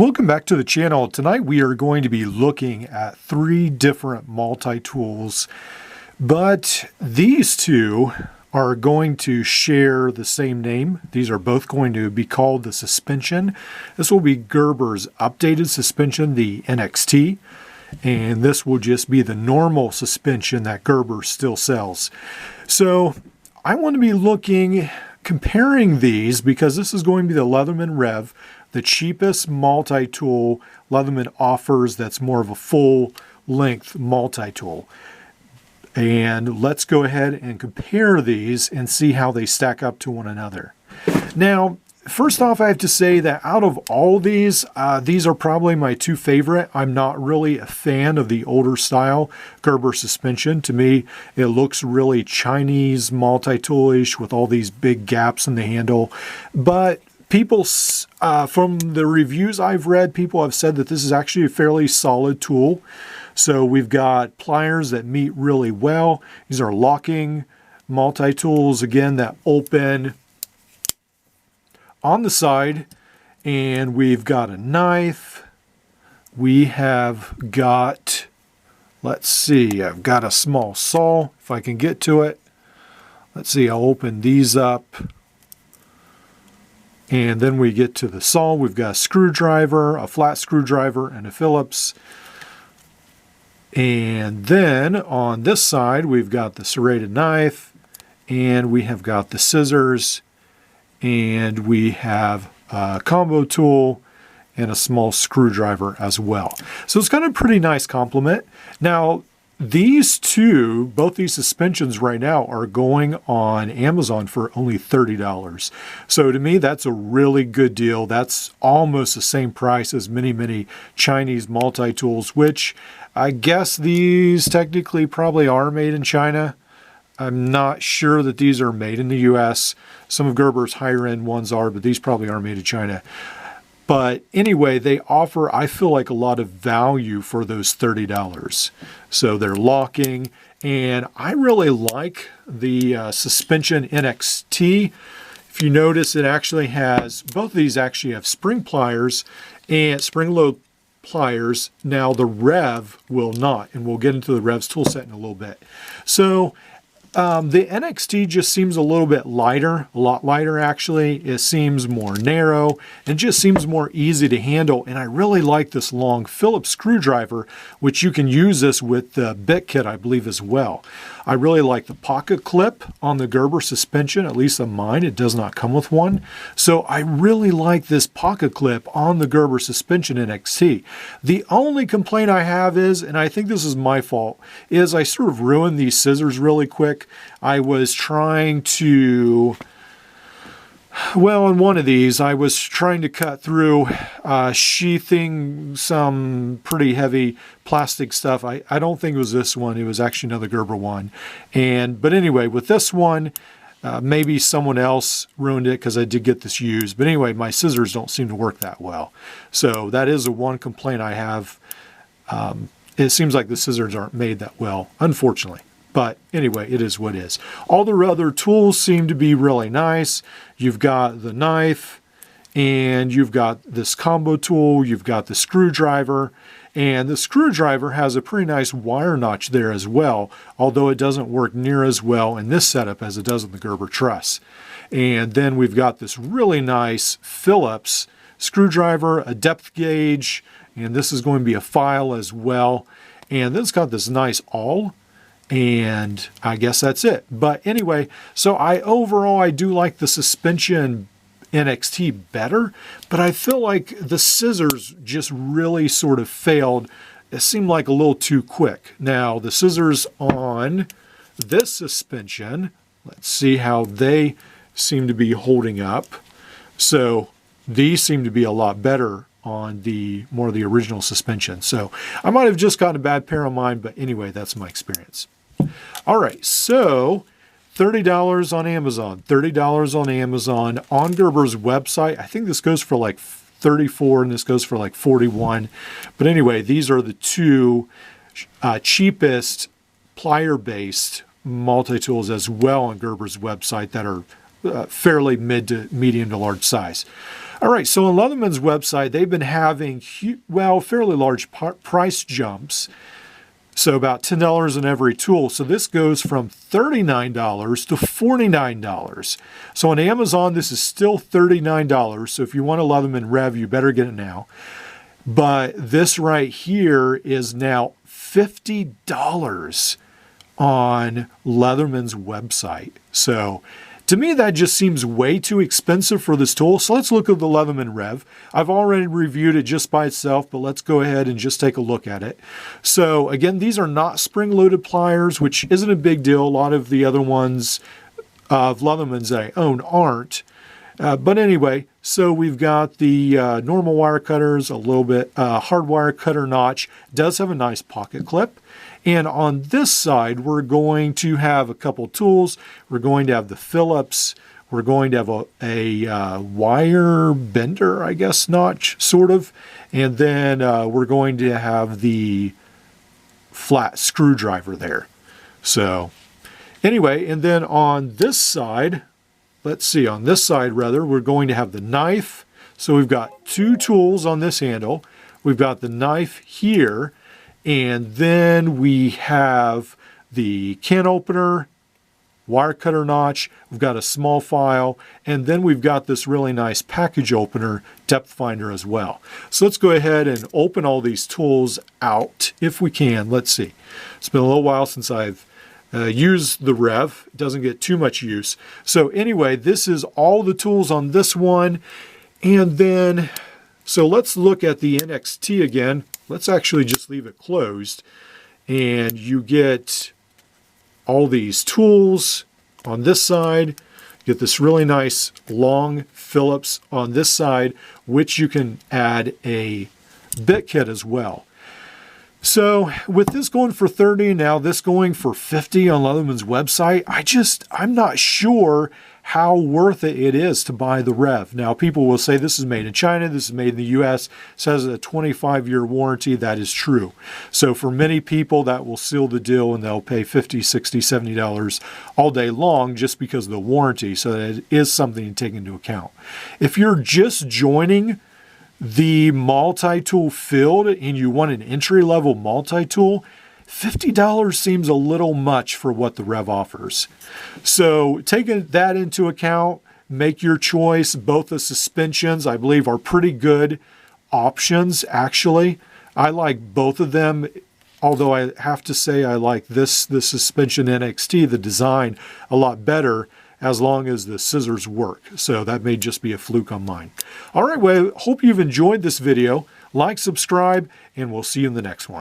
Welcome back to the channel. Tonight we are going to be looking at 3 different multi-tools, but these two are going to share the same name. These are both going to be called the suspension. This will be Gerber's updated suspension, the NXT, and this will just be the normal suspension that Gerber still sells. So I want to be comparing these because this is going to be the Leatherman Rev, the cheapest multi-tool Leatherman offers that's more of a full-length multi-tool. And let's go ahead and compare these and see how they stack up to one another. Now, first off, I have to say that out of all these are probably my 2 favorite. I'm not really a fan of the older style Gerber suspension. To me, it looks really Chinese multi-tool-ish with all these big gaps in the handle. But people, from the reviews I've read, people have said that this is actually a fairly solid tool. So we've got pliers that meet really well. These are locking multi-tools, again, that open on the side. And we've got a knife. We have got, let's see, I've got a small saw, if I can get to it. Let's see, I'll open these up. And then we get to the saw. We've got a screwdriver, a flat screwdriver, and a Phillips. And then on this side, we've got the serrated knife, and we have got the scissors, and we have a combo tool, and a small screwdriver as well. So it's got a pretty nice complement. Now, these two, both these suspensions right now are going on Amazon for only $30. So to me, that's a really good deal. That's almost the same price as many Chinese multi-tools, which I guess these technically probably are made in China. I'm not sure that these are made in the US. Some of Gerber's higher end ones are, but these probably are made in China. But anyway, they offer, I feel like, a lot of value for those $30. So they're locking, and I really like the suspension NXT. If you notice, it actually has, both of these actually have spring pliers and spring-load pliers. Now the Rev will not, and we'll get into the Rev's tool set in a little bit. So the NXT just seems a little bit lighter, a lot lighter actually. It seems more narrow and just seems more easy to handle. And I really like this long Phillips screwdriver, which you can use this with the bit kit, I believe, as well. I really like the pocket clip on the Gerber suspension, at least on mine. It does not come with one. So I really like this pocket clip on the Gerber suspension NXT. The only complaint I have is, and I think this is my fault, is I sort of ruined these scissors really quick. I was trying to, well, on one of these, I was trying to cut through sheathing some pretty heavy plastic stuff. I don't think it was this one. It was actually another Gerber one. But anyway, with this one, maybe someone else ruined it because I did get this used. But anyway, my scissors don't seem to work that well. So that is the one complaint I have. It seems like the scissors aren't made that well, unfortunately. But anyway, it is what it is. All the other tools seem to be really nice. You've got the knife, and you've got this combo tool. You've got the screwdriver, and the screwdriver has a pretty nice wire notch there as well, although it doesn't work near as well in this setup as it does in the Gerber truss. And then we've got this really nice Phillips screwdriver, a depth gauge, and this is going to be a file as well. And then it's got this nice awl. And I guess that's it. But anyway, so overall I do like the suspension NXT better, but I feel like the scissors just really sort of failed. It seemed like a little too quick. Now the scissors on this suspension, let's see how they seem to be holding up. So these seem to be a lot better on the more of the original suspension. So I might have just gotten a bad pair on mine, but anyway, that's my experience. All right, so $30 on Amazon, $30 on Amazon. On Gerber's website, I think this goes for like $34 and this goes for like $41. But anyway, these are the 2 cheapest plier-based multi-tools as well on Gerber's website that are fairly mid to medium to large size. All right, so on Leatherman's website, they've been having, fairly large price jumps. So about $10 in every tool. So this goes from $39 to $49. So on Amazon, this is still $39. So if you want a Leatherman Rev, you better get it now. But this right here is now $50 on Leatherman's website. So to me, that just seems way too expensive for this tool. So let's look at the Leatherman Rev. I've already reviewed it just by itself, but let's go ahead and just take a look at it. So again, these are not spring-loaded pliers, which isn't a big deal. A lot of the other ones of Leatherman's that I own aren't. But anyway, so we've got the normal wire cutters, a little bit hard wire cutter notch. Does have a nice pocket clip. And on this side, we're going to have a couple tools. We're going to have the Phillips. We're going to have a wire bender, I guess, notch, sort of. And then we're going to have the flat screwdriver there. So anyway, and then on this side, let's see, on this side rather, we're going to have the knife. So we've got two tools on this handle. We've got the knife here. And then we have the can opener, wire cutter notch, we've got a small file, and then we've got this really nice package opener, depth finder as well. So let's go ahead and open all these tools out if we can. Let's see. It's been a little while since I've used the Rev. It doesn't get too much use. So anyway, this is all the tools on this one. And then, so let's look at the NXT again. Let's actually just leave it closed, and you get all these tools on this side. You get this really nice long Phillips on this side, which you can add a bit kit as well. So with this going for 30 and now this going for 50 on Leatherman's website, I'm not sure how worth it is to buy the Rev. Now, people will say this is made in China, this is made in the US, it says a 25-year warranty. That is true. So for many people, that will seal the deal and they'll pay $50, $60, $70 all day long just because of the warranty. So that is something to take into account. If you're just joining the multi-tool field and you want an entry-level multi-tool, $50 seems a little much for what the Rev offers. So taking that into account, make your choice. Both the suspensions, I believe, are pretty good options, actually. I like both of them, although I have to say I like the suspension NXT, the design, a lot better as long as the scissors work. So that may just be a fluke on mine. All right, well, hope you've enjoyed this video. Like, subscribe, and we'll see you in the next one.